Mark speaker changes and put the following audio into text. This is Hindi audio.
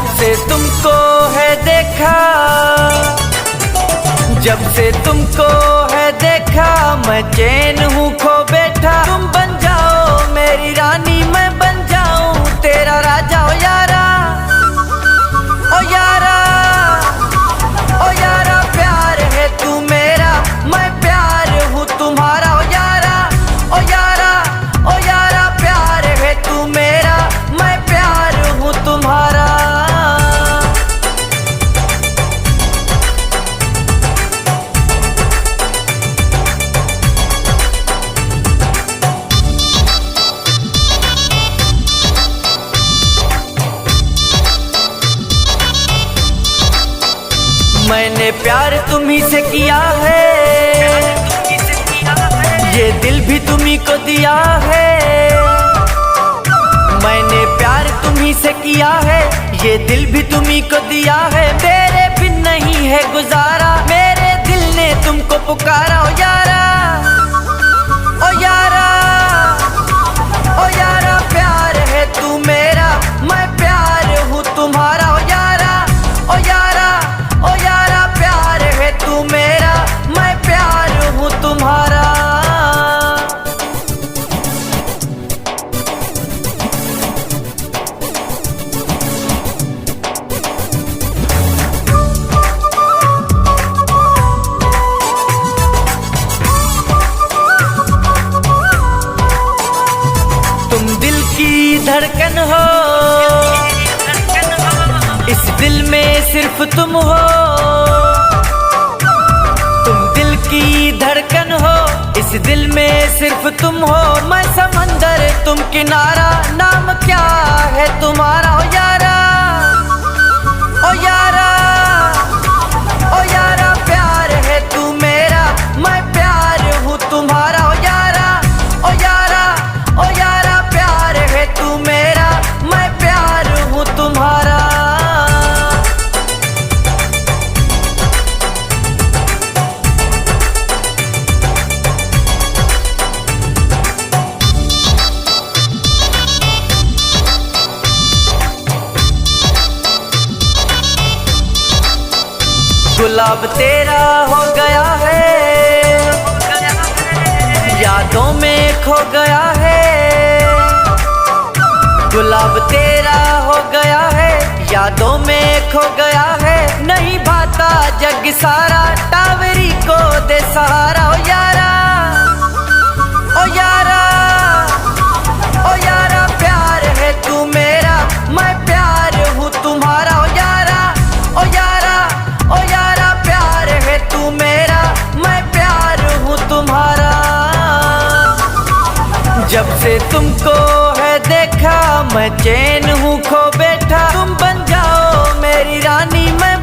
Speaker 1: जब से तुमको है देखा, जब से तुमको है देखा, मैं चैन हूँ खो बैठा। तुम बन जाओ मेरी रानी, मैं बन जाऊँ तेरा राजा। ओ यारा, ओ यारा, ओ यारा, प्यार है तू मेरा, मैं प्यार हूँ तुम्हारा। ओ यारा, ओ यारा, ओ यारा, प्यार है तू मेरा, मैं प्यार हूँ तुम्हारा। मैंने प्यार तुम्ही से किया है, ये दिल भी तुम्ही को दिया है। मैंने प्यार तुम्ही से किया है, ये दिल भी तुम्ही को दिया है। तेरे बिन नहीं है गुजारा, मेरे दिल ने तुमको पुकारा। ओ यारा, ओ यारा, ओ यारा, प्यार है तू मेरा, मैं प्यार हूँ तुम्हारा। ओ यारा, ओ यारा, ओ यारा, प्यार है तू मेरा, मैं प्यार हूँ तुम्हारा। तुम दिल की धड़कन हो, इस दिल में सिर्फ तुम हो। तुम दिल की धड़कन हो, इस दिल में सिर्फ तुम हो। मैं समंदर तुम किनारा, नाम क्या है तुम्हारा। ओ यारा, ओ यारा, ओ यारा, प्यार है तू मेरा, मैं प्यार हूँ तुम्हारा। ओ यारा, ओ यारा, ओ यारा, प्यार है तू मेरा, मैं प्यार हूँ तुम्हारा। गुलाब तेरा हो गया है, यादों में खो गया है। गुलाब तेरा हो गया है, यादों में खो गया है। नहीं भाता जग सारा, टावरी को दे सहारा। ओ यारा, ओ यारा, ओ यारा, प्यार है तू मेरा, मैं प्यार हूँ तुम्हारा। ओ यारा, ओ यारा, ओ यारा, प्यार है तू मेरा, मैं प्यार हूँ तुम्हारा। जब से तुमको है देखा, मैं चैन हूँ खो बैठा। तुम बन जाओ मेरी रानी, मैं